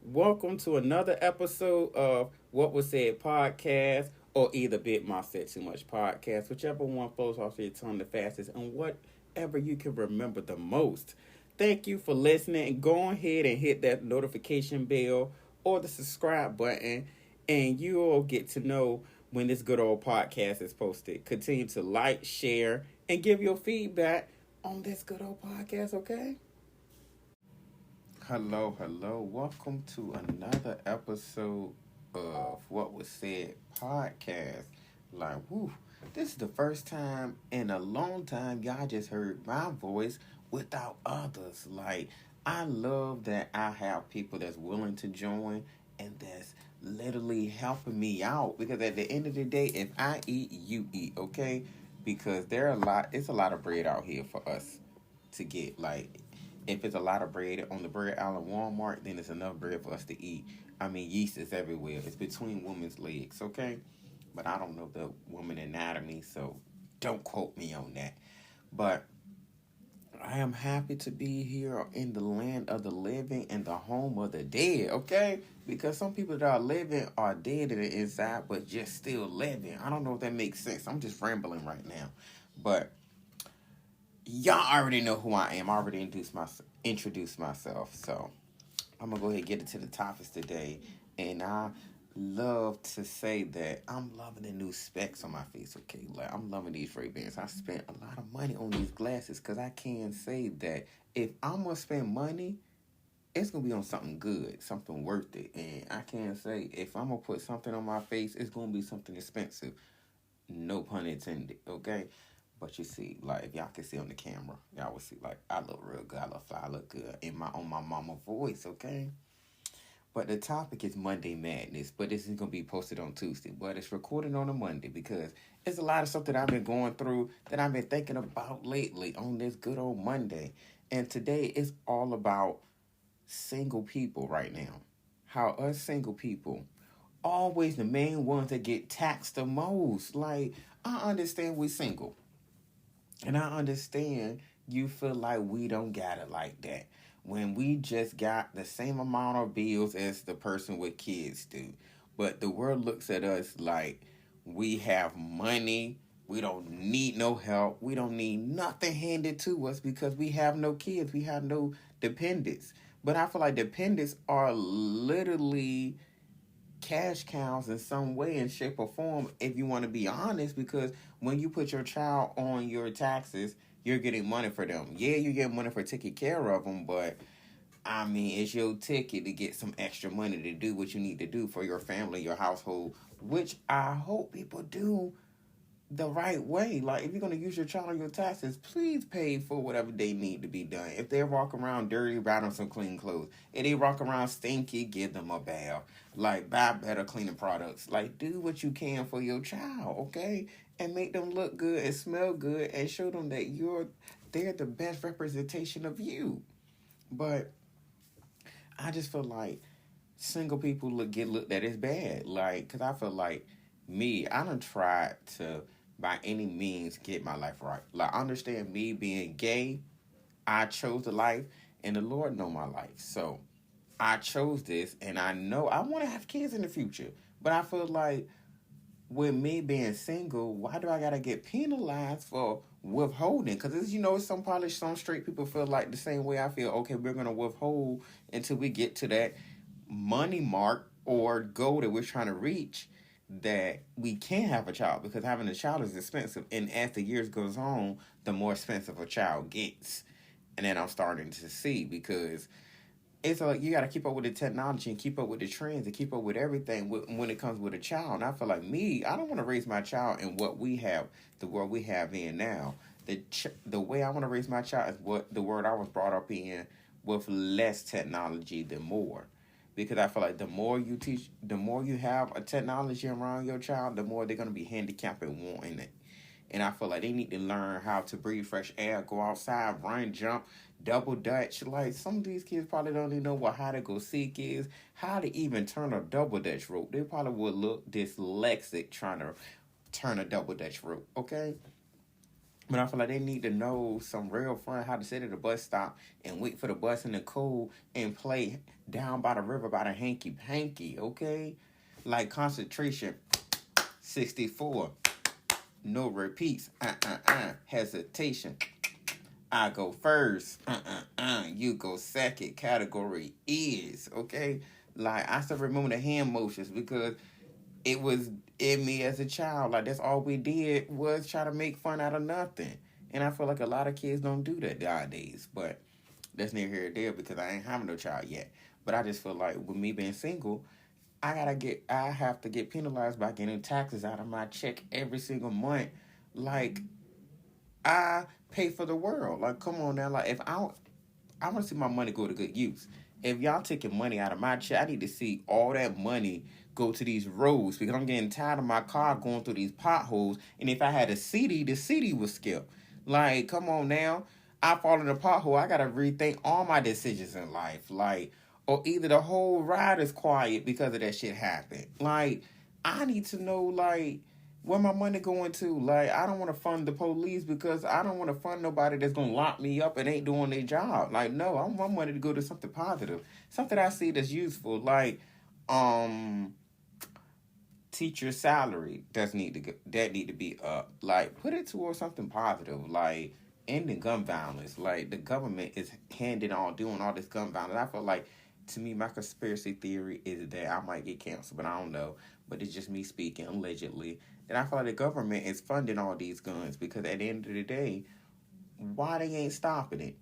Welcome to another episode of What Was Said podcast, or either Bit My Said Too Much podcast, whichever one flows off your tongue the fastest, and whatever you can remember the most. Thank you for listening, and go ahead and hit that notification bell or the subscribe button, and you'll get to know when this good old podcast is posted. Continue to like, share, and give your feedback on this good old podcast, okay? Hello, hello. Welcome to another episode of What Was Said podcast. Like, whoo, this is the first time in a long time y'all just heard my voice without others. Like, I love that I have people that's willing to join and that's literally helping me out because at the end of the day, if I eat, you eat, okay? Because it's a lot of bread out here for us to get. Like, if it's a lot of bread on the bread aisle in Walmart, then it's enough bread for us to eat. I mean, yeast is everywhere. It's between women's legs, okay? But I don't know the woman anatomy, so don't quote me on that. But I am happy to be here in the land of the living and the home of the dead, okay? Because some people that are living are dead in the inside, but just still living. I don't know if that makes sense. I'm just rambling right now. But y'all already know who I am. I already introduced myself. So I'm gonna go ahead and get into the topics today. And I love to say that I'm loving the new specs on my face. Okay, like I'm loving these Ray-Bans. I spent a lot of money on these glasses because I can say that if I'm gonna spend money, it's gonna be on something good, something worth it. And I can say if I'm gonna put something on my face, it's gonna be something expensive. No pun intended. Okay. But you see, like if y'all can see on the camera, y'all will see like I look real good, I look fly, I look good in my on my mama voice, okay? But the topic is Monday Madness, but this is gonna be posted on Tuesday. But it's recorded on a Monday because it's a lot of stuff that I've been going through that I've been thinking about lately on this good old Monday. And today is all about single people right now. How us single people always the main ones that get taxed the most. Like, I understand we're single. And I understand you feel like we don't got it like that. When we just got the same amount of bills as the person with kids do. But the world looks at us like we have money. We don't need no help. We don't need nothing handed to us because we have no kids. We have no dependents. But I feel like dependents are literally cash cows in some way in shape or form if you want to be honest because when you put your child on your taxes you're getting money for them. Yeah, you get money for taking care of them, but I mean it's your ticket to get some extra money to do what you need to do for your family, your household, which I hope people do the right way. Like, if you're going to use your child on your taxes, please pay for whatever they need to be done. If they walk around dirty, buy them some clean clothes. If they walk around stinky, give them a bath. Like, buy better cleaning products. Like, do what you can for your child, okay? And make them look good and smell good and show them that they're the best representation of you. But I just feel like single people get looked at as bad. Like, because I feel like me, I done tried to by any means get my life right. Like, understand me being gay, I chose the life, and the Lord know my life. So I chose this, and I know I want to have kids in the future. But I feel like with me being single, why do I gotta get penalized for withholding? Because some straight people feel like the same way I feel. Okay, we're gonna withhold until we get to that money mark or goal that we're trying to reach that we can have a child because having a child is expensive, and as the years goes on the more expensive a child gets. And then I'm starting to see because it's like you got to keep up with the technology and keep up with the trends and keep up with everything when it comes with a child. And I feel like me, I don't want to raise my child in what we have, the world we have in now. The way I want to raise my child is what the world I was brought up in, with less technology than more. Because I feel like the more you teach, the more you have a technology around your child, the more they're going to be handicapped and wanting it. And I feel like they need to learn how to breathe fresh air, go outside, run, jump, double dutch. Like, some of these kids probably don't even know how to go seek is, how to even turn a double dutch rope. They probably would look dyslexic trying to turn a double dutch rope, okay? But I feel like they need to know some real fun how to sit at a bus stop and wait for the bus in the cold and play down by the river by the hanky panky, okay? Like concentration, 64. No repeats, hesitation. I go first, you go second. Category is, okay? Like, I still remember the hand motions because it was in me as a child. Like, that's all we did was try to make fun out of nothing. And I feel like a lot of kids don't do that nowadays. But that's neither here or there because I ain't having no child yet. But I just feel like with me being single, I have to get penalized by getting taxes out of my check every single month. Like, I pay for the world. Like, come on now. Like, if I want to see my money go to good use. If y'all taking money out of my check, I need to see all that money go to these roads because I'm getting tired of my car going through these potholes. And if I had a CD, the CD would skip. Like, come on now. I fall in a pothole. I gotta rethink all my decisions in life. Like, or either the whole ride is quiet because of that shit happened. Like, I need to know like where my money going to. Like, I don't want to fund the police because I don't want to fund nobody that's gonna lock me up and ain't doing their job. Like, no, I want my money to go to something positive, something I see that's useful. Like, teacher salary that need to be up. Like, put it towards something positive. Like, ending gun violence. Like, the government is doing all this gun violence. I feel like, to me, my conspiracy theory is that I might get canceled, but I don't know. But it's just me speaking allegedly. And I feel like the government is funding all these guns because at the end of the day, why they ain't stopping it?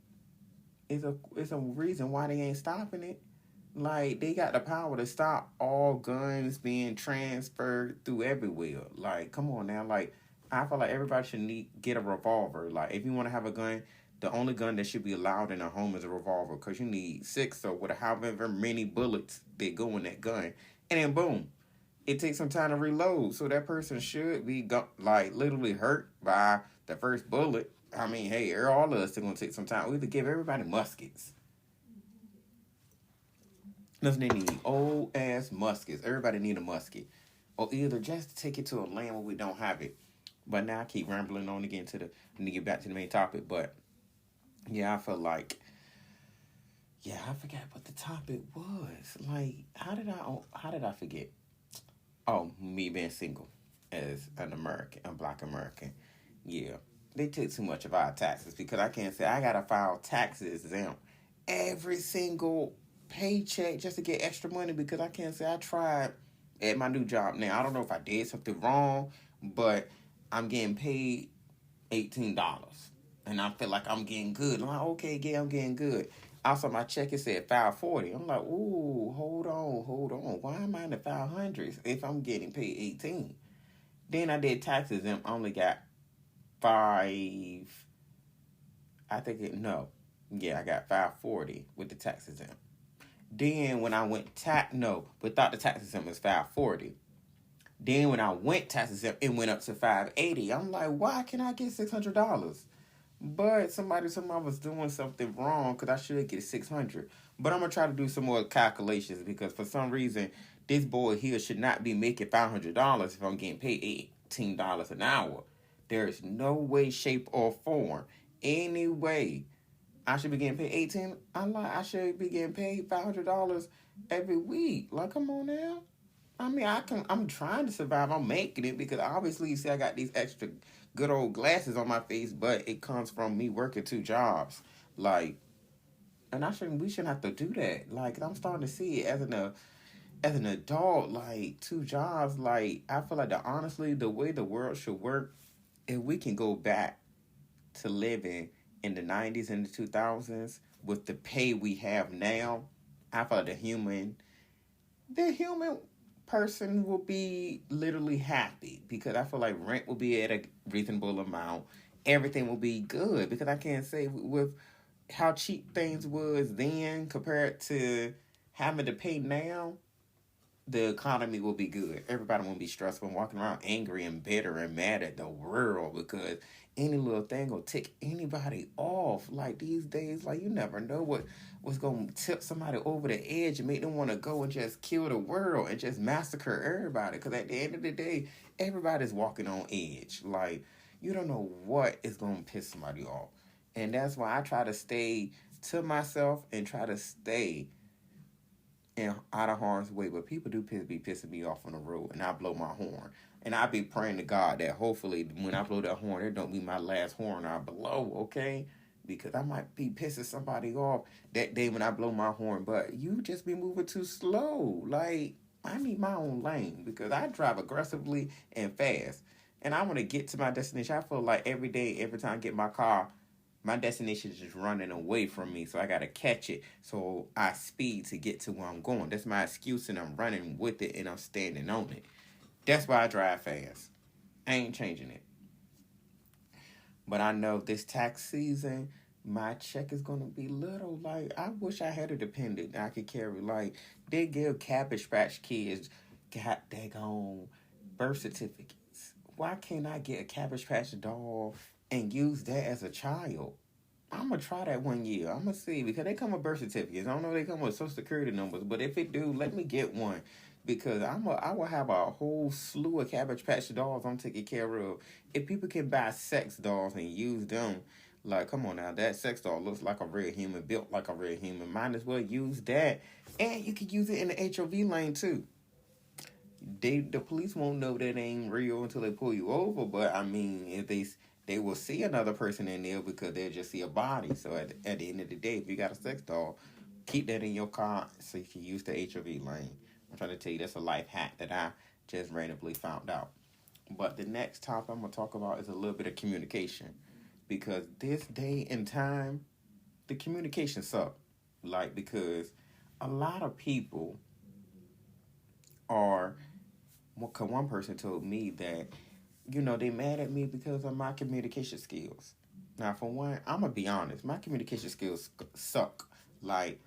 It's a reason why they ain't stopping it. Like, they got the power to stop all guns being transferred through everywhere. Like, come on now. Like, I feel like everybody should get a revolver. Like, if you want to have a gun, the only gun that should be allowed in a home is a revolver because you need 6 or whatever, however many bullets that go in that gun. And then, boom, it takes some time to reload. So that person should be, like, literally hurt by the first bullet. I mean, hey, all of us are going to take some time. We have to give everybody muskets. Doesn't they need old ass muskets? Everybody need a musket, or either just take it to a land where we don't have it. But now I keep rambling on again I need to get back to the main topic. But yeah, I feel like I forgot what the topic was. Like, how did I forget? Oh, me being single as an American, a Black American. Yeah, they take too much of our taxes because I can't say I gotta file taxes every single paycheck just to get extra money because I can't say I tried at my new job now. I don't know if I did something wrong, but I'm getting paid $18. And I feel like I'm getting good. I'm like, okay, yeah, I'm getting good. Also, my check, it said $540. I'm like, ooh, hold on. Why am I in the 500s if I'm getting paid 18? Then I did taxes and I only got five. I think it, no. Yeah, I got 540 with the tax exempt. Then when I went without the tax exempt it was 540. Then when I went tax exempt, it went up to 580. I'm like, why can I get $600? But somebody told me I was doing something wrong because I should get 600. But I'm gonna try to do some more calculations because for some reason this boy here should not be making $500 if I'm getting paid $18 an hour. There is no way, shape, or form, any way I should be getting paid 18. I should be getting paid $500 every week. Like, come on now. I mean, I'm trying to survive. I'm making it because obviously you see I got these extra good old glasses on my face, but it comes from me working 2 jobs. Like, and we shouldn't have to do that. Like, I'm starting to see it as an adult, like 2 jobs. Like, I feel like honestly, the way the world should work, if we can go back to living in the 90s and the 2000s with the pay we have now, I feel like the human person will be literally happy because I feel like rent will be at a reasonable amount. Everything will be good because I can't say with how cheap things was then compared to having to pay now, the economy will be good. Everybody won't be stressful and walking around angry and bitter and mad at the world because any little thing will tick anybody off. Like these days, like you never know what's going to tip somebody over the edge and make them want to go and just kill the world and just massacre everybody. Because at the end of the day, everybody's walking on edge. Like, You don't know what is going to piss somebody off. And that's why I try to stay to myself and try to stay in out of harm's way. But people do be pissing me off on the road, and I blow my horn. And I be praying to God that hopefully when I blow that horn, it don't be my last horn I blow, okay? Because I might be pissing somebody off that day when I blow my horn. But you just be moving too slow. Like, I need my own lane because I drive aggressively and fast. And I want to get to my destination. I feel like every day, every time I get in my car, my destination is just running away from me, so I gotta catch it. So I speed to get to where I'm going. That's my excuse, and I'm running with it, and I'm standing on it. That's why I drive fast. I ain't changing it. But I know this tax season, my check is gonna be little. Like, I wish I had a dependent I could carry. Like, they give Cabbage Patch Kids got daggone birth certificates. Why can't I get a Cabbage Patch doll and use that as a child? I'm gonna try that 1 year. I'm gonna see because they come with birth certificates. I don't know if they come with social security numbers, but if it do, let me get one because I will have a whole slew of Cabbage Patch dolls I'm taking care of. If people can buy sex dolls and use them, like come on now, that sex doll looks like a real human, built like a real human. Might as well use that, and you can use it in the HOV lane too. The police won't know that ain't real until they pull you over. But I mean, if they will see another person in there because they'll just see a body. So at the end of the day, if you got a sex doll, keep that in your car so you can use the HOV lane. I'm trying to tell you that's a life hack that I just randomly found out. But the next topic I'm gonna talk about is a little bit of communication because this day and time, the communication suck. Like because a lot of people are. Well, 'cause one person told me that they mad at me because of my communication skills. Now, for one, I'm gonna be honest, my communication skills suck. Like,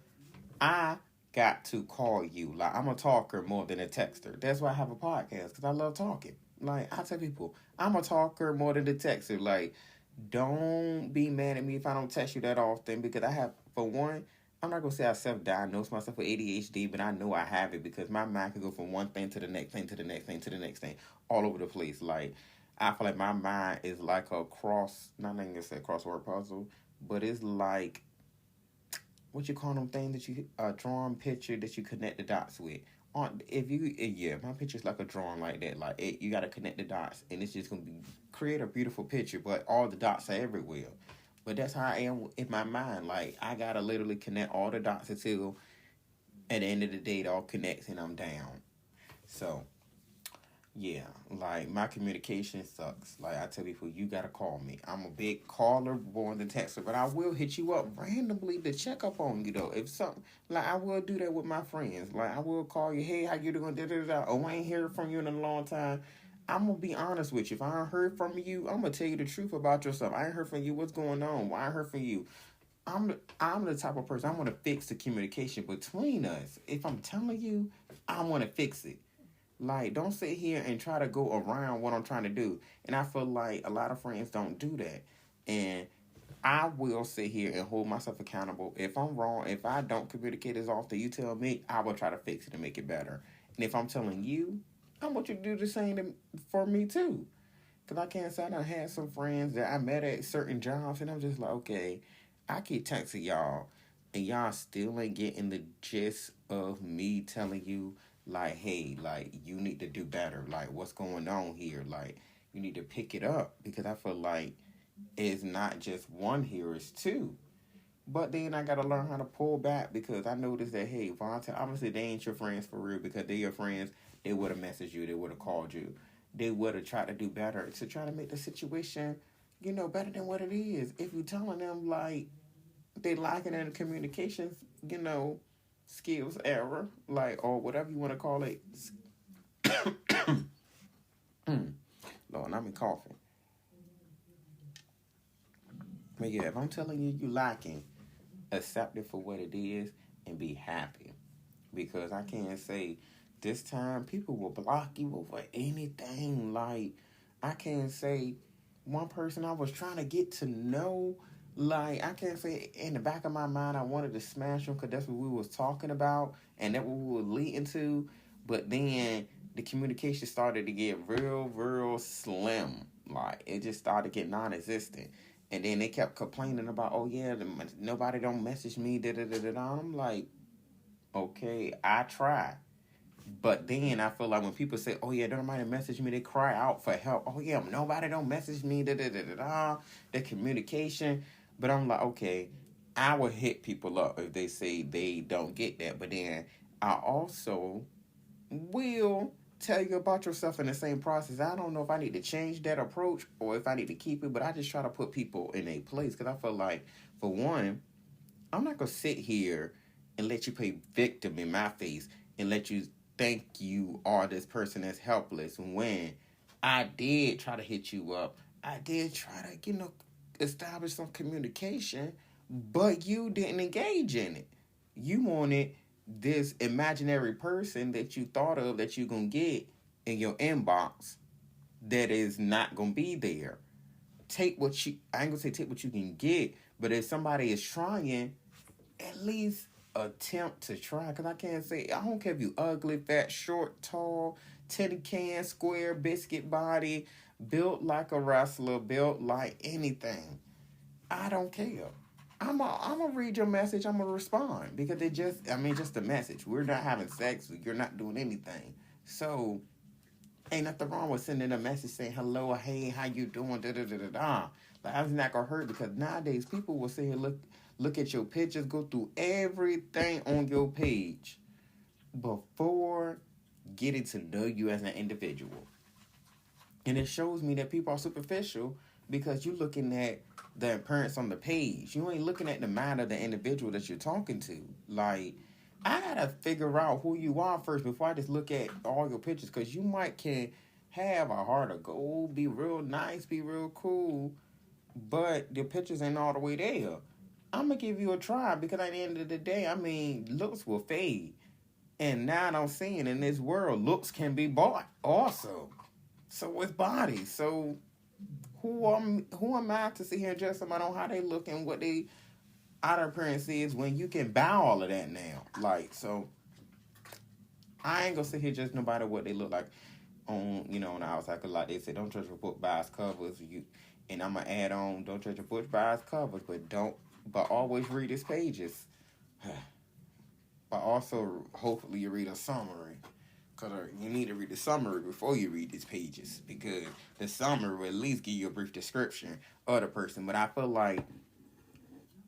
I got to call you. Like, I'm a talker more than a texter. That's why I have a podcast because I love talking. Like, I tell people, I'm a talker more than a texter. Like, don't be mad at me if I don't text you that often because I have, for one, I'm not gonna say I self-diagnose myself with ADHD, but I know I have it because my mind can go from one thing to the next thing to the next thing to the next thing, all over the place. Like I feel like my mind is like a not even gonna say crossword puzzle, but it's like what you call them thing that you a drawing picture that you connect the dots with. On if you yeah, my picture's like a drawing like that. Like you gotta connect the dots, and it's just gonna be create a beautiful picture, but all the dots are everywhere. But that's how I am in my mind. Like I gotta literally connect all the dots until at the end of the day it all connects and I'm down. So yeah, like my communication sucks. Like I tell people, you gotta call me. I'm a big caller more than texter, but I will hit you up randomly to check up on you though. If something like I will do that with my friends. Like I will call you, hey, how you doing? Da, da, da. Oh, I ain't heard from you in a long time. I'm gonna be honest with you. If I ain't heard from you, I'm gonna tell you the truth about yourself. I ain't heard from you. What's going on? Why I ain't heard from you? I'm the type of person I want to fix the communication between us. If I'm telling you, I want to fix it. Like, don't sit here and try to go around what I'm trying to do. And I feel like a lot of friends don't do that. And I will sit here and hold myself accountable. If I'm wrong, if I don't communicate as often you tell me, I will try to fix it and make it better. And if I'm telling you, I want you to do the same for me too. Because I can't say I done had some friends that I met at certain jobs and I'm just like, okay, I keep texting y'all and y'all still ain't getting the gist of me telling you like, hey, like you need to do better. Like what's going on here? Like you need to pick it up because I feel like it's not just one here, it's two. But then I gotta learn how to pull back because I noticed that hey, volunteer obviously they ain't your friends for real because they your friends, they would have messaged you, they would have called you. They would have tried to do better to try to make the situation, better than what it is. If you telling them like they lacking in communications, skills error, like or whatever you want to call it. Lord, I'm coughing. But yeah, if I'm telling you you lacking, accept it for what it is and be happy. Because I can't say this time people will block you over anything. Like I can't say one person I was trying to get to know. Like I can't say in the back of my mind I wanted to smash them because that's what we was talking about and that what we were leading to. But then the communication started to get real, real slim. Like, it just started getting non-existent. And then they kept complaining about, oh yeah, nobody don't message me, da da da da da. I'm like, okay, I try. But then I feel like when people say, oh yeah, nobody message me, they cry out for help. Oh yeah, nobody don't message me, da da da da da. The communication. But I'm like, okay, I will hit people up if they say they don't get that. But then I also will tell you about yourself in the same process. I don't know if I need to change that approach or if I need to keep it, but I just try to put people in a place because I feel like, for one, I'm not going to sit here and let you play victim in my face and let you think you are this person that's helpless when I did try to hit you up. I did try to, establish some communication, but you didn't engage in it. You wanted this imaginary person that you thought of that you're going to get in your inbox that is not going to be there. Take what you, I ain't going to say take what you can get, but if somebody is trying, at least attempt to try. Because I can't say, I don't care if you ugly, fat, short, tall, tin can, square, biscuit body, built like a wrestler, built like anything. I don't care. I'm gonna read your message. I'm gonna respond because just a message. We're not having sex. You're not doing anything. So ain't nothing wrong with sending a message saying hello, hey, how you doing? Da da da da da. But I was not gonna hurt because nowadays people will say, look at your pictures, go through everything on your page before getting to know you as an individual. And it shows me that people are superficial because you're looking at the appearance on the page. You ain't looking at the mind of the individual that you're talking to. Like, I gotta figure out who you are first before I just look at all your pictures, because you can have a heart of gold, be real nice, be real cool, but the pictures ain't all the way there. I'm gonna give you a try because at the end of the day, looks will fade. And now I'm seeing in this world, looks can be bought also. So with bodies. So who am I to sit here and judge somebody on how they look and what they outer appearance is when you can buy all of that now? Like, so I ain't gonna sit here judge nobody what they look like on the outside. Cause like they say, don't judge a book by its covers. And I'm gonna add on, don't judge a book by its covers, but always read its pages. But also, hopefully, you read a summary. Because you need to read the summary before you read these pages. Because the summary will at least give you a brief description of the person. But I feel like,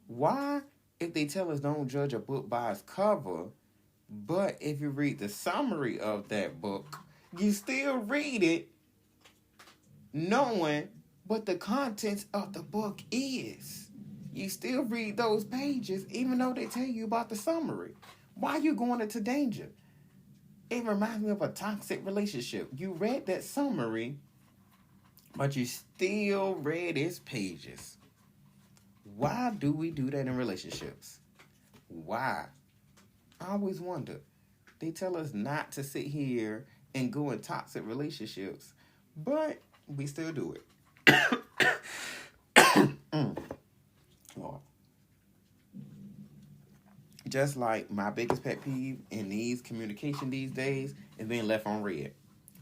why, if they tell us don't judge a book by its cover, but if you read the summary of that book, you still read it knowing what the contents of the book is. You still read those pages even though they tell you about the summary. Why are you going into danger? It reminds me of a toxic relationship. You read that summary, but you still read its pages. Why do we do that in relationships? Why? I always wonder. They tell us not to sit here and go in toxic relationships, but we still do it. Lord. Just like my biggest pet peeve in these communication these days is being left on red.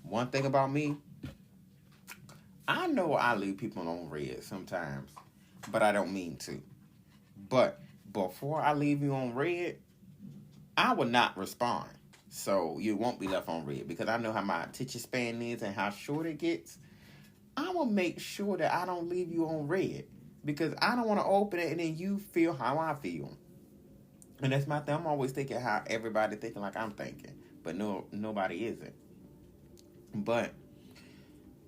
One thing about me, I know I leave people on red sometimes, but I don't mean to. But before I leave you on red, I will not respond. So you won't be left on red because I know how my attention span is and how short it gets. I will make sure that I don't leave you on red because I don't want to open it and then you feel how I feel. And that's my thing. I'm always thinking how everybody thinking like I'm thinking. But no, nobody isn't. But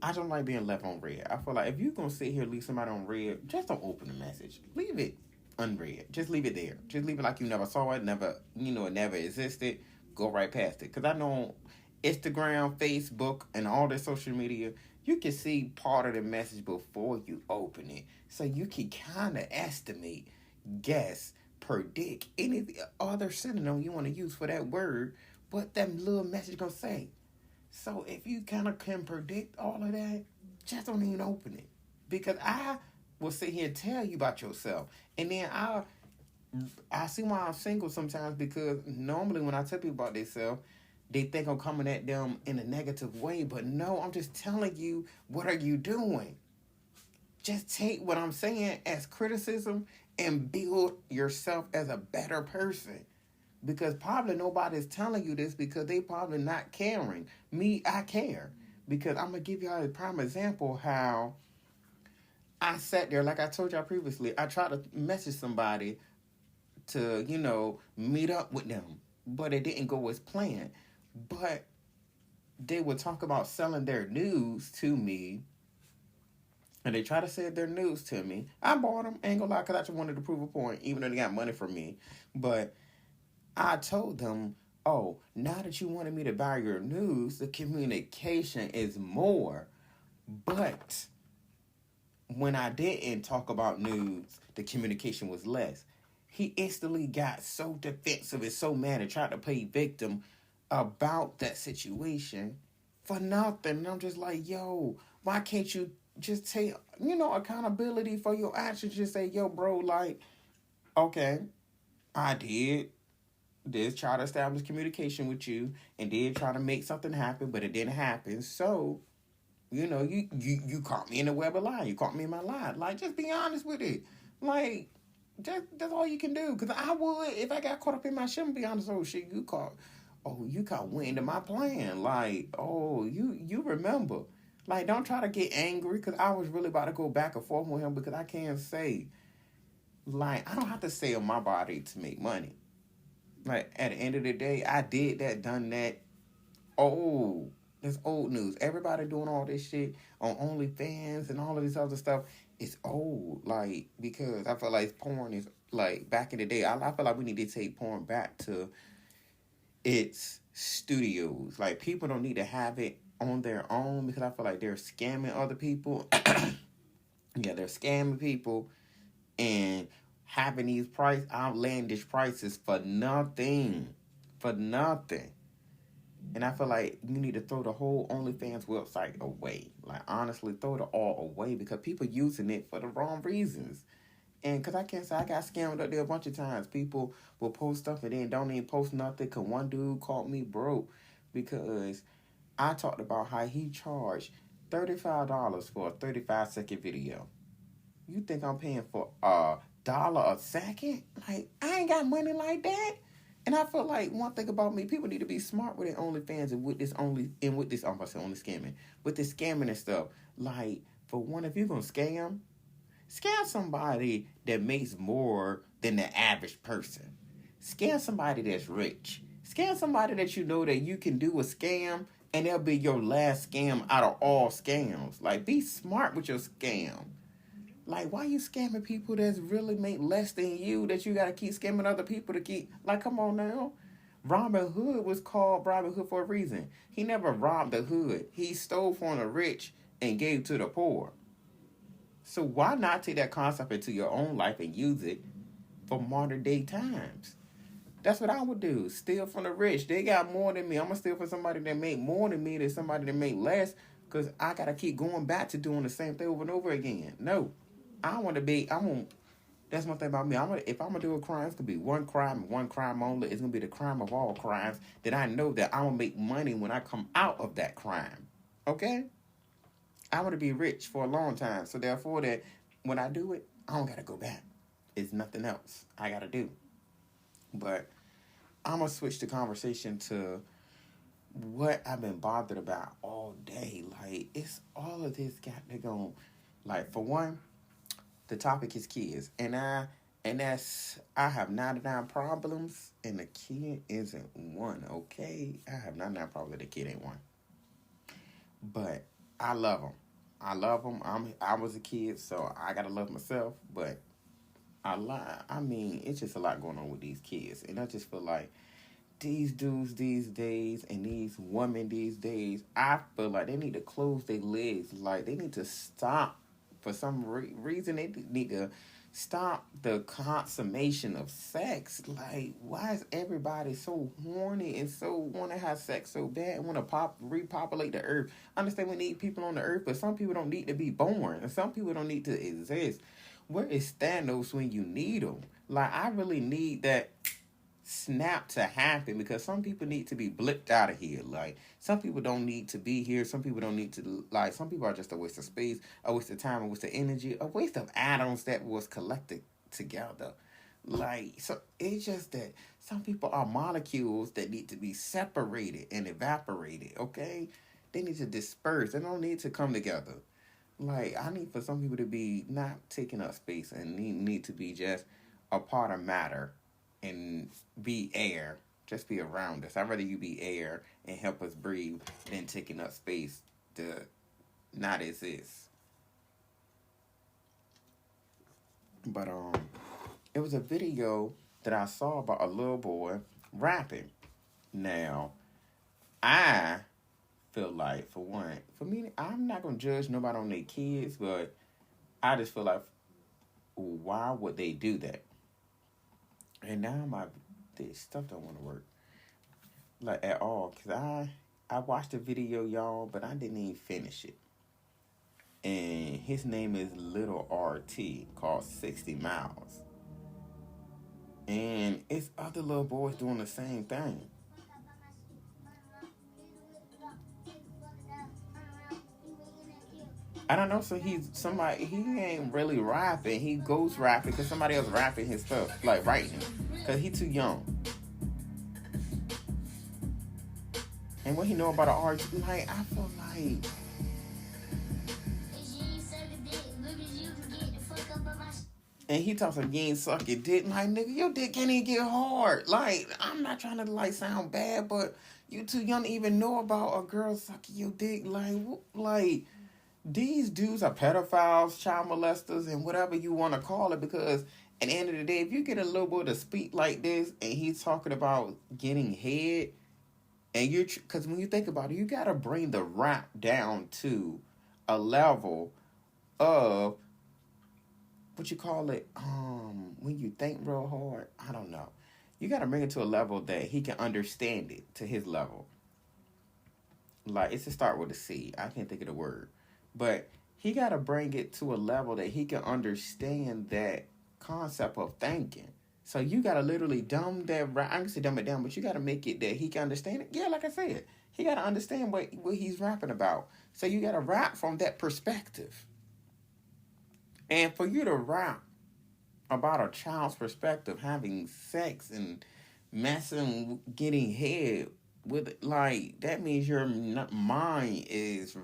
I don't like being left on red. I feel like if you're going to sit here and leave somebody on red, just don't open the message. Leave it unread. Just leave it there. Just leave it like you never saw it, it never existed. Go right past it. Because I know Instagram, Facebook, and all the social media, you can see part of the message before you open it. So you can kind of estimate, guess, predict any other synonym you want to use for that word, what that little message gonna say. So if you kind of can predict all of that, just don't even open it. Because I will sit here and tell you about yourself. And then I see why I'm single sometimes, because normally when I tell people about themselves, they think I'm coming at them in a negative way. But no, I'm just telling you, what are you doing? Just take what I'm saying as criticism and build yourself as a better person. Because probably nobody's telling you this because they probably not caring. Me, I care. Because I'm going to give y'all a prime example how I sat there, like I told y'all previously, I tried to message somebody to, meet up with them. But it didn't go as planned. But they would talk about selling their news to me. And they try to sell their news to me. I bought them, ain't gonna lie, because I just wanted to prove a point, even though they got money from me. But I told them, oh, now that you wanted me to buy your news, the communication is more. But when I didn't talk about news, the communication was less. He instantly got so defensive and so mad and tried to play victim about that situation for nothing. And I'm just like, yo, why can't you just take, accountability for your actions? Just say, yo, bro, like, okay, I did try to establish communication with you and did try to make something happen, but it didn't happen. So, you caught me in a web of lie. You caught me in my lie. Like, just be honest with it. Like, that's all you can do. Because I would, if I got caught up in my shit, be honest, you caught wind of my plan. Like, you remember. Like, don't try to get angry, because I was really about to go back and forth with him, because I can't say, like, I don't have to sell my body to make money. Like, at the end of the day, I did that, done that. Oh, it's old news. Everybody doing all this shit on OnlyFans and all of this other stuff. It's old. Like, because I feel like porn is, like, back in the day, I feel like we need to take porn back to its studios. Like, people don't need to have it on their own, because I feel like they're scamming other people. Yeah, they're scamming people and having these outlandish prices for nothing. For nothing. And I feel like you need to throw the whole OnlyFans website away. Like, honestly, throw it all away, because people using it for the wrong reasons. And because I can't say I got scammed up there a bunch of times. People will post stuff and then don't even post nothing, because one dude called me broke because I talked about how he charged $35 for a 35-second video. You think I'm paying for $1 a second? Like, I ain't got money like that. And I feel like one thing about me, people need to be smart with their OnlyFans and with this I'm going to say only scamming. With this scamming and stuff. Like, for one, if you're going to scam somebody that makes more than the average person. Scam somebody that's rich. Scam somebody that you know that you can do a scam and they'll be your last scam out of all scams. Like, be smart with your scam. Like, why you scamming people that's really make less than you, that you got to keep scamming other people to keep... Like, come on now. Robin Hood was called Robin Hood for a reason. He never robbed the hood. He stole from the rich and gave to the poor. So why not take that concept into your own life and use it for modern day times? That's what I would do. Steal from the rich. They got more than me. I'm going to steal from somebody that make more than me than somebody that make less, because I got to keep going back to doing the same thing over and over again. No. That's one thing about me. If I'm going to do a crime, it's going to be one crime and one crime only. It's going to be the crime of all crimes that I know that I'm going to make money when I come out of that crime. Okay? I want to be rich for a long time. So therefore that when I do it, I don't got to go back. It's nothing else I got to do. But I'm going to switch the conversation to what I've been bothered about all day. Like, it's all of this got to go. Like, for one, the topic is kids. And I have 99 problems and the kid isn't one, okay? I have 99 problems and the kid ain't one. But I love them. I was a kid, so I got to love myself. But it's just a lot going on with these kids. And I just feel like these dudes these days and these women these days, I feel like they need to close their legs. Like, they need to stop. For some reason, they need to stop the consummation of sex. Like, why is everybody so horny and so want to have sex so bad and want to repopulate the earth? I understand we need people on the earth, but some people don't need to be born. And some people don't need to exist. Where is Thanos when you need him? Like, I really need that snap to happen, because some people need to be blipped out of here. Like, some people don't need to be here. Some people don't need to, like, some people are just a waste of space, a waste of time, a waste of energy, a waste of atoms that was collected together. Like, so it's just that some people are molecules that need to be separated and evaporated, okay? They need to disperse. They don't need to come together. Like, I need for some people to be not taking up space and need to be just a part of matter and be air. Just be around us. I'd rather you be air and help us breathe than taking up space to not exist. But it was a video that I saw about a little boy rapping. Now, I feel like, for one, for me, I'm not gonna judge nobody on their kids, but I just feel like, why would they do that? And now this stuff don't want to work like at all, cause I watched the video, y'all, but I didn't even finish it. And his name is Little RT, called 60 Miles, and it's other little boys doing the same thing. I don't know. So he's somebody. He ain't really rapping. He goes rapping because somebody else rapping his stuff, like writing, because he too young. And what he know about an art, like, I feel like, and he talks about you ain't suck your dick. Like, nigga, your dick can't even get hard. Like, I'm not trying to, like, sound bad, but you too young to even know about a girl sucking your dick. Like, these dudes are pedophiles, child molesters, and whatever you want to call it, because at the end of the day, if you get a little boy to speak like this and he's talking about getting head, and because when you think about it, you got to bring the rap down to a level of, what you call it, when you think real hard, I don't know. You got to bring it to a level that he can understand it, to his level. Like, it's to start with a C. I can't think of the word. But he got to bring it to a level that he can understand that concept of thinking. So you got to literally dumb that, I can say dumb it down, but you got to make it that he can understand it. Yeah, like I said, he got to understand what he's rapping about. So you got to rap from that perspective. And for you to rap about a child's perspective, having sex and messing, getting head with it, like, that means your mind is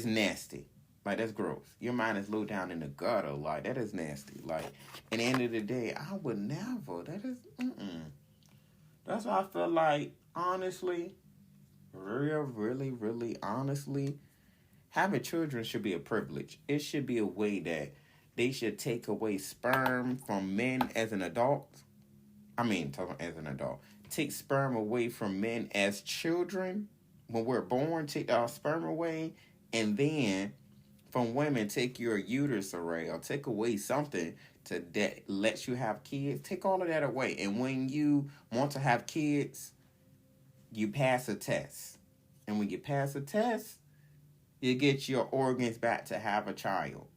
nasty. Like, that's gross. Your mind is low down in the gutter. Like, that is nasty. Like, at the end of the day, I would never. That is, That's why I feel like, honestly, really honestly, having children should be a privilege. It should be a way that they should take away sperm from men as an adult. Talking as an adult. Take sperm away from men as children. When we're born, take our sperm away. And then from women, take your uterus array, or take away something that lets you have kids. Take all of that away. And when you want to have kids, you pass a test. And when you pass a test, you get your organs back to have a child.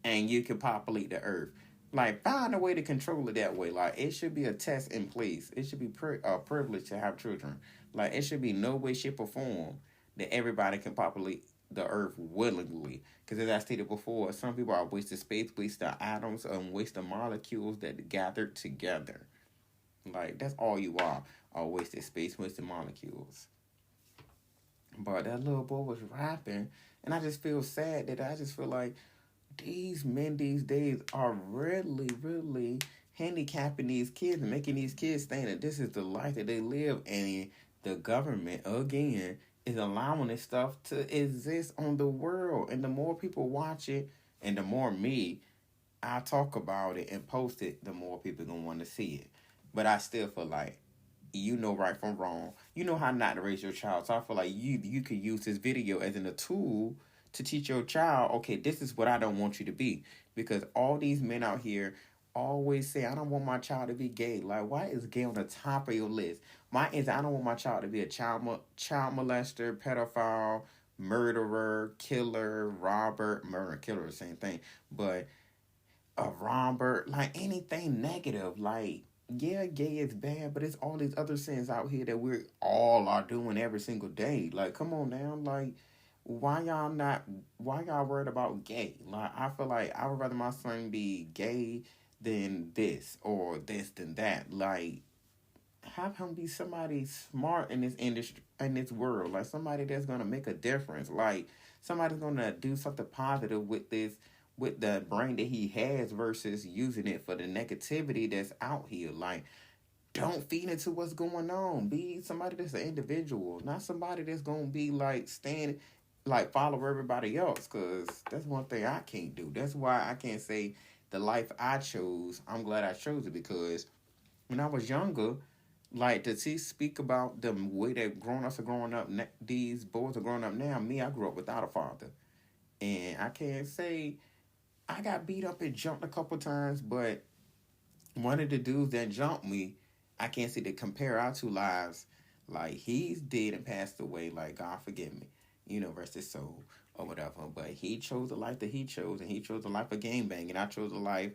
And you can populate the earth. Like, find a way to control it that way. Like, it should be a test in place. It should be a privilege to have children. Like, it should be no way, shape, or form that everybody can populate the earth willingly. Because as I stated before, some people are wasting space, wasting atoms, and wasting molecules that gathered together. Like, that's all you are wasted space, wasting molecules. But that little boy was rapping, and I just feel sad that I just feel like these men these days are really handicapping these kids and making these kids think that this is the life that they live, and the government, again, is allowing this stuff to exist on the world. And the more people watch it, and the more I talk about it and post it, the more people gonna want to see it. But I still feel like, you know right from wrong. You know how not to raise your child. So I feel like you could use this video as a tool to teach your child, okay, this is what I don't want you to be. Because all these men out here always say, I don't want my child to be gay. Like, why is gay on the top of your list? Why is I don't want my child to be a child molester, pedophile, murderer, killer, robber, murder, killer, same thing. But a robber, like anything negative, like, yeah, gay is bad, but it's all these other sins out here that we're all are doing every single day. Like, come on now, like, why y'all not? Why y'all worried about gay? Like, I feel like I would rather my son be gay than this or this than that. Like, have him be somebody smart in this industry, in this world, like somebody that's gonna make a difference, like somebody's gonna do something positive with this, with the brain that he has versus using it for the negativity that's out here. Like, don't feed into what's going on. Be somebody that's an individual, not somebody that's gonna be like stand, like follow everybody else. Cause that's one thing I can't do. That's why I can't say the life I chose. I'm glad I chose it because when I was younger, like to see speak about the way that grown ups are growing up, these boys are growing up now. Me, I grew up without a father, and I can't say I got beat up and jumped a couple times, but one of the dudes that jumped me, I can't say to compare our two lives. Like he's dead and passed away. Like God forgive me, rest his soul or whatever. But he chose the life that he chose, and he chose the life of game banging. I chose a life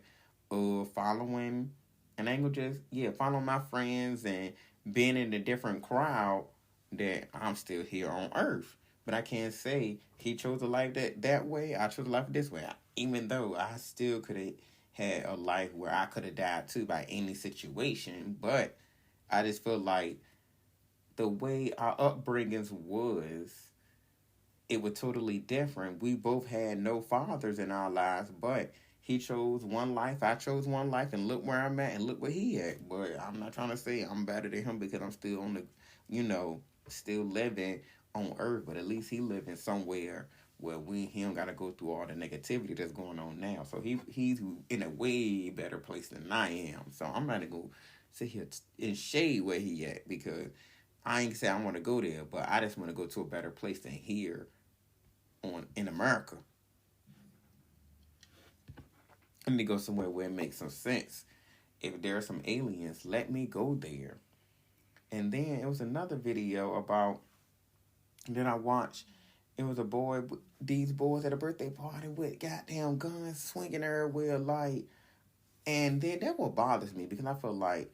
of following, and I ain't gonna just following my friends and being in a different crowd that I'm still here on Earth. But I can't say he chose a life that way. I chose a life this way. Even though I still could have had a life where I could have died too by any situation, but I just feel like the way our upbringings was, it was totally different. We both had no fathers in our lives, but he chose one life, I chose one life, and look where I'm at and look where he at. But I'm not trying to say I'm better than him because I'm still on the, still living on earth, but at least he living somewhere where he don't got to go through all the negativity that's going on now. So he's in a way better place than I am. So I'm not going to go sit here and shade where he at because I ain't say I want to go there, but I just want to go to a better place than here in America. I need to go somewhere where it makes some sense. If there are some aliens, let me go there. And then it was another video about that I watched. It was a boy, these boys at a birthday party with goddamn guns swinging everywhere, like, and then that what bothers me because I feel like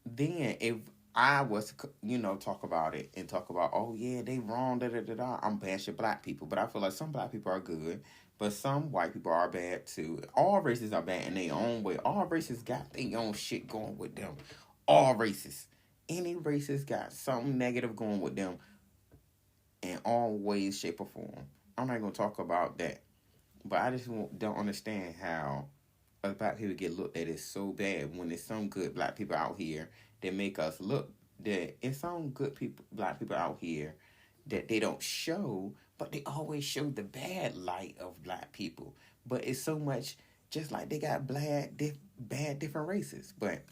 then if I was to, talk about it and talk about, oh yeah, they wrong, da da da da, I'm bashing black people, but I feel like some black people are good, but some white people are bad too. All races are bad in their own way. All races got their own shit going with them. All races, any races got something negative going with them in all ways, shape, or form. I'm not gonna talk about that, but I just don't understand how black people get looked at as so bad when there's some good black people out here that make us look that it's some good people, black people out here that they don't show, but they always show the bad light of black people. But it's so much just like they got bad different races. But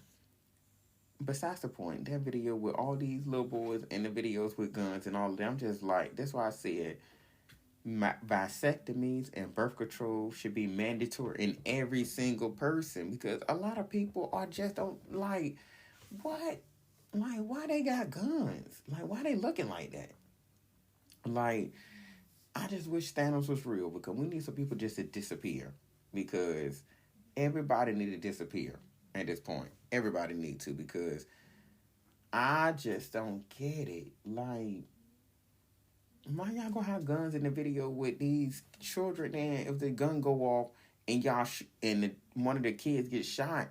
besides the point, that video with all these little boys and the videos with guns and all of them, I'm just like, that's why I said vasectomies and birth control should be mandatory in every single person because a lot of people are just don't like what, like why they got guns, like why they looking like that. Like I just wish Thanos was real because we need some people just to disappear because everybody need to disappear at this point. Everybody need to because I just don't get it. Like why y'all gonna have guns in the video with these children? And if the gun go off and one of the kids gets shot,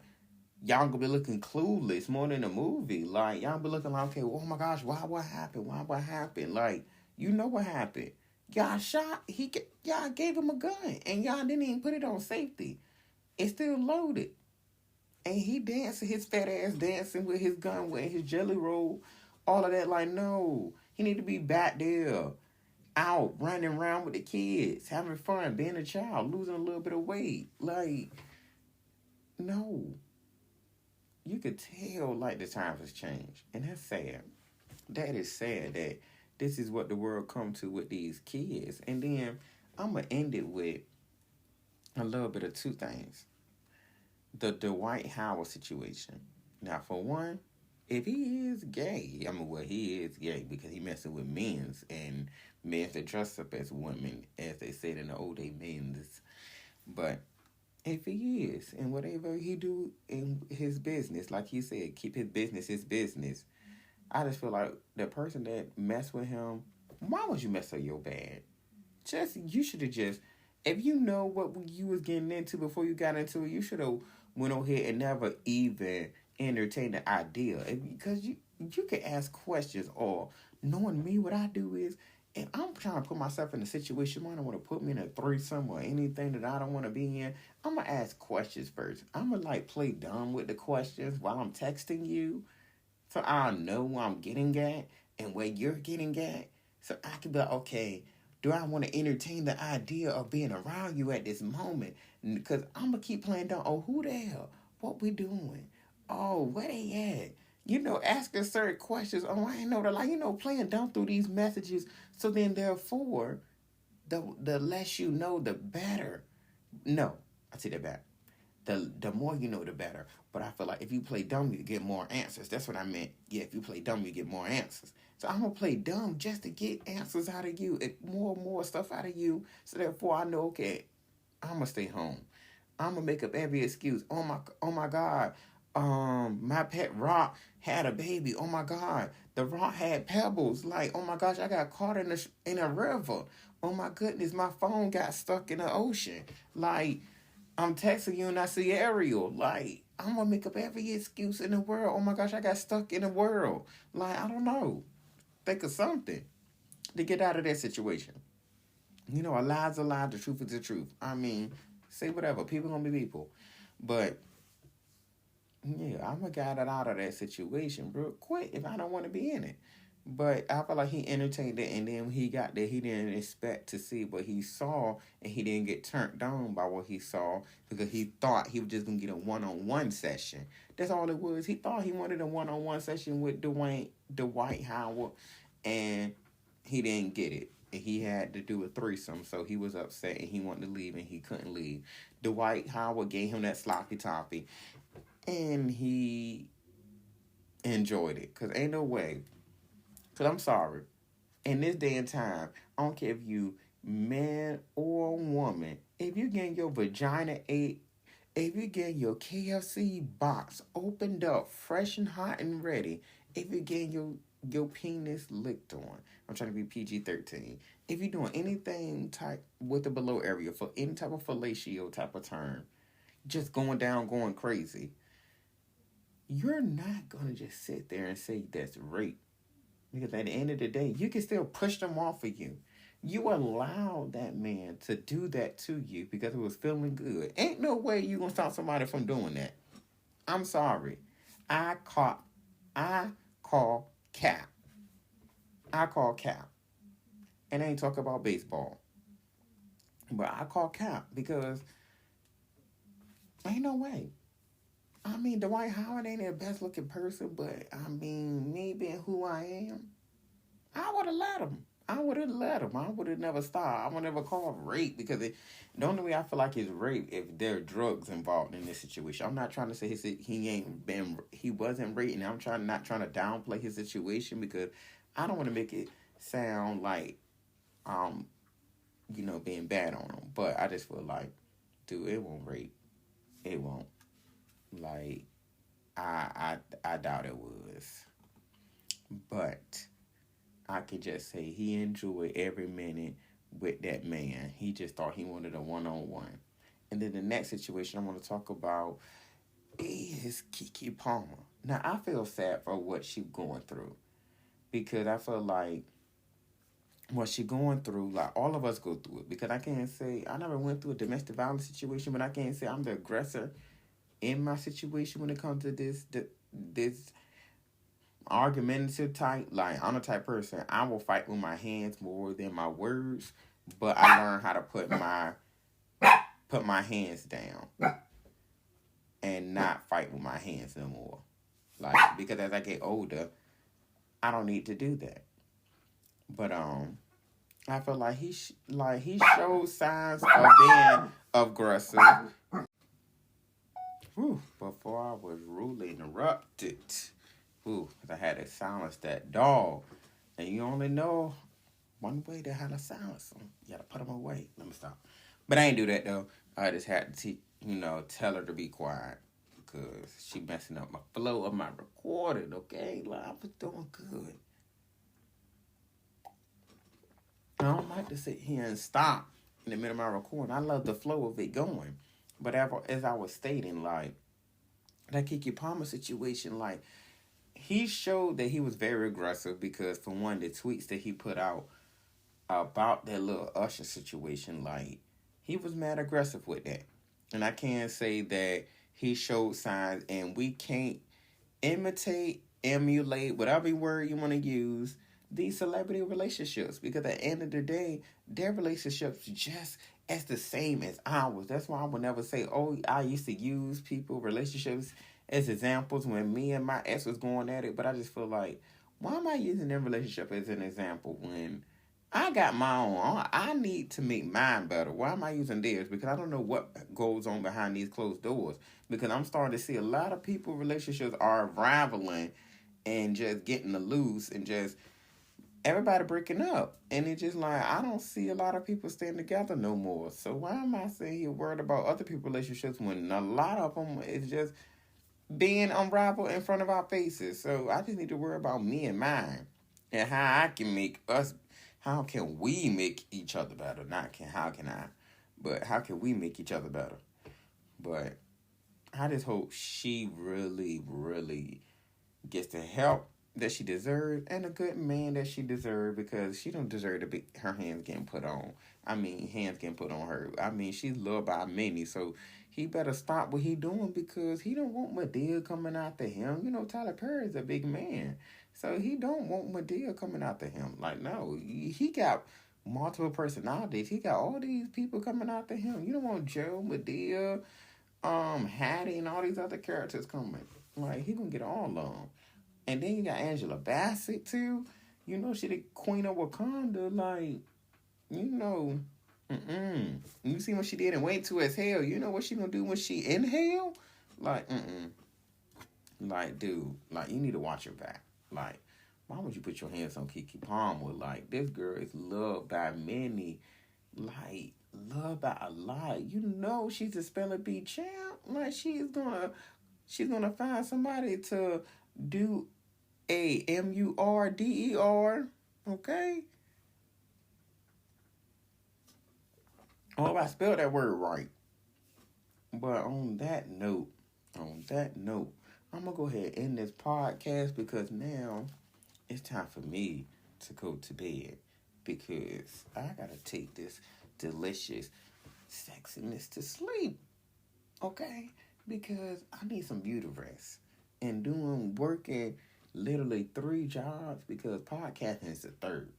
y'all gonna be looking clueless more than a movie. Like y'all be looking like, okay, oh my gosh, why what happened? Why what happened? Like what happened? Y'all shot. Y'all gave him a gun and y'all didn't even put it on safety. It's still loaded, and he dancing his fat ass dancing with his gun with his jelly roll, all of that. Like no, he need to be back there out running around with the kids, having fun, being a child, losing a little bit of weight. Like, no. You could tell like the times has changed. And that's sad. That is sad that this is what the world come to with these kids. And then I'm gonna end it with a little bit of two things. The Dwight Howard situation. Now for one, if he is gay, he is gay because he messing with men's and men's that dress up as women, as they said in the old day, men's. But If he is, and whatever he do in his business, like he said, keep his business. I just feel like the person that messed with him, why would you mess up your bag? You should have just, if you know what you was getting into before you got into it, you should have went on here and never even entertained the idea. Because you can ask questions, or knowing me, what I do is, if I'm trying to put myself in a situation where I don't want to put me in a threesome or anything that I don't want to be in, I'm gonna ask questions first. I'm gonna like play dumb with the questions while I'm texting you, so I know where I'm getting at and where you're getting at. So I can be like, okay, do I want to entertain the idea of being around you at this moment? Because I'm going to keep playing down. Oh, who the hell? What we doing? Oh, where they at? Asking certain questions. Oh, I ain't know that. Like, playing down through these messages. So then, therefore, the less you know, the better. No, I take that back. The more you know, the better. But I feel like if you play dumb, you get more answers. That's what I meant. Yeah, if you play dumb, you get more answers. So I'm gonna play dumb just to get answers out of you, and more stuff out of you. So therefore, I know, okay, I'm gonna stay home. I'm gonna make up every excuse. Oh my God. My pet rock had a baby. Oh my God, the rock had pebbles. Like, oh my gosh, I got caught in a river. Oh my goodness, my phone got stuck in the ocean. Like, I'm texting you and I see Ariel. Like, I'm gonna make up every excuse in the world. Oh my gosh, I got stuck in the world. Like, I don't know. Think of something to get out of that situation. A lie's a lie, the truth is the truth. I mean, say whatever. People gonna be people. But yeah, I'm gonna get out of that situation real quick if I don't want to be in it. But I feel like he entertained it, and then when he got there, he didn't expect to see what he saw, and he didn't get turned on by what he saw because he thought he was just gonna get a one-on-one session. That's all it was. He thought he wanted a one-on-one session with Dwight Howard, and he didn't get it. And he had to do a threesome, so he was upset and he wanted to leave, and he couldn't leave. Dwight Howard gave him that sloppy toppy, and he enjoyed it because ain't no way. Because I'm sorry, in this day and time, I don't care if you man or woman, if you getting your vagina ate, if you getting your KFC box opened up, fresh and hot and ready, if you getting your penis licked on, I'm trying to be PG-13. If you're doing anything type with the below area for any type of fellatio type of term, just going down, going crazy, you're not gonna just sit there and say that's rape. Because at the end of the day, you can still push them off of you. You allowed that man to do that to you because it was feeling good. Ain't no way you gonna stop somebody from doing that. I'm sorry. I caught I call cap. I call cap. And I ain't talking about baseball. But I call cap because ain't no way. I mean, Dwight Howard ain't the best looking person, but I mean, me being who I am, I would have let him. I would have let him. I would have never stopped. I would never call rape because the only way I feel like it's rape if there are drugs involved in this situation. I'm not trying to say he wasn't raping. I'm not trying to downplay his situation because I don't want to make it sound like um being bad on him. But I just feel like, dude, it won't rape. It won't. Like, I doubt it was. But I could just say he enjoyed every minute with that man. He just thought he wanted a one-on-one. And then the next situation I want to talk about is Keke Palmer. Now, I feel sad for what she's going through because I feel like what she going through, like all of us go through it. Because I can't say, I never went through a domestic violence situation, but I can't say I'm the aggressor in my situation when it comes to this argumentative type. Like, I'm the type person, I will fight with my hands more than my words, but I learned how to put my hands down and not fight with my hands no more. Like, because as I get older, I don't need to do that. But I feel like he shows signs of being aggressive. Whew, before I was rudely interrupted. Ooh, I had to silence that dog. And you only know one way to how to silence them. You gotta put them away. Let me stop. But I ain't do that though. I just had to tell her to be quiet because she messing up my flow of my recording, okay? Like, I was doing good. I don't like to sit here and stop in the middle of my recording. I love the flow of it going. But as I was stating, like, that Keke Palmer situation, like, he showed that he was very aggressive because, for one, the tweets that he put out about that little Usher situation, like, he was mad aggressive with that. And I can say that he showed signs, and we can't imitate, emulate, whatever word you want to use, these celebrity relationships, because at the end of the day, their relationships just as the same as ours. That's why I would never say, oh, I used to use people relationships as examples when me and my ex was going at it. But I just feel like, why am I using their relationship as an example when I got my own? I need to make mine better. Why am I using theirs? Because I don't know what goes on behind these closed doors. Because I'm starting to see a lot of people relationships are unraveling and just getting loose and just everybody breaking up. And it's just like, I don't see a lot of people staying together no more. So why am I saying here worried about other people's relationships when a lot of them is just being unraveled in front of our faces? So I just need to worry about me and mine and how I can make us, how can we make each other better? How can I, but how can we make each other better? But I just hope she really, really gets the help that she deserves and a good man that she deserves, because she don't deserve to be her hands getting put on. I mean, hands getting put on her. I mean, she's loved by many, so he better stop what he doing because he don't want Madea coming after him. Tyler Perry is a big man, so he don't want Madea coming after him. Like, no, he got multiple personalities. He got all these people coming after him. You don't want Joe, Madea, Hattie, and all these other characters coming. Like, he gonna get all of them. And then you got Angela Bassett too. She the queen of Wakanda. Like, you see what she did and Wait to Exhale. You know what she gonna do when she inhale? Like, Like, dude, like, you need to watch your back. Like, why would you put your hands on Keke Palmer? Like, this girl is loved by many. Like, loved by a lot. She's a spelling bee champ. Like, she's gonna find somebody to do a Murder. Okay? Oh, I spelled that word right. But on that note, I'm gonna go ahead and end this podcast because now it's time for me to go to bed because I gotta take this delicious sexiness to sleep. Okay? Because I need some beauty rest. And working literally 3 jobs because podcasting is the third.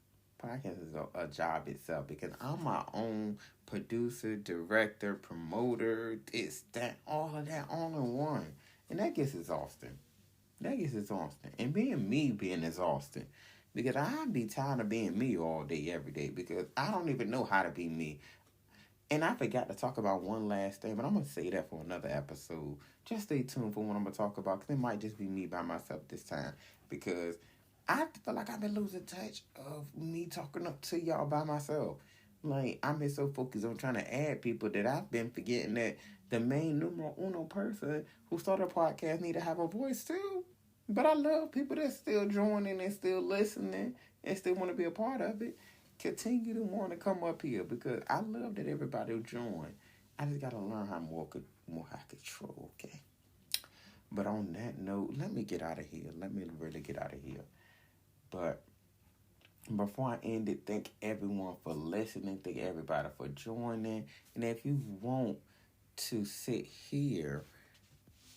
Podcasting is a job itself because I'm my own producer, director, promoter, this, that, all of that all in one. And that gets exhausting. And being exhausting. Because I be tired of being me all day, every day. Because I don't even know how to be me. And I forgot to talk about one last thing, but I'm going to say that for another episode. Just stay tuned for what I'm going to talk about, because it might just be me by myself this time. Because I feel like I've been losing touch of me talking up to y'all by myself. Like, I've been so focused on trying to add people that I've been forgetting that the main numero uno person who started a podcast need to have a voice too. But I love people that still joining and still listening and still want to be a part of it. Continue to want to come up here because I love that everybody will join. I just got to learn how more how control, okay? But on that note, let me get out of here. Let me really get out of here. But before I end it, thank everyone for listening. Thank everybody for joining. And if you want to sit here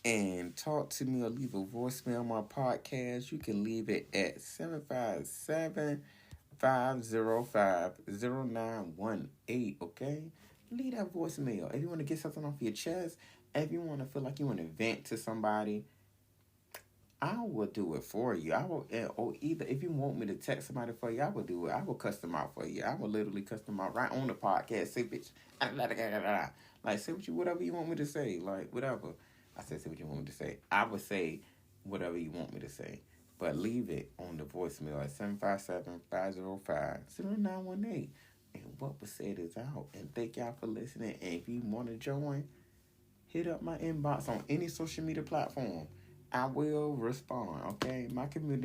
and talk to me or leave a voicemail on my podcast, you can leave it at 757-505-0918, okay? Leave that voicemail. If you want to get something off your chest, if you want to feel like you want to vent to somebody, I will do it for you. I will, or either if you want me to text somebody for you, I will do it. I will cuss them out for you. I will literally cuss them out right on the podcast. Say, bitch, like, say whatever you want me to say. Like, whatever. I said, say what you want me to say. I would say whatever you want me to say. But leave it on the voicemail at 757-505-0918. And what was said is out. And thank y'all for listening. And if you want to join, hit up my inbox on any social media platform. I will respond, okay? My community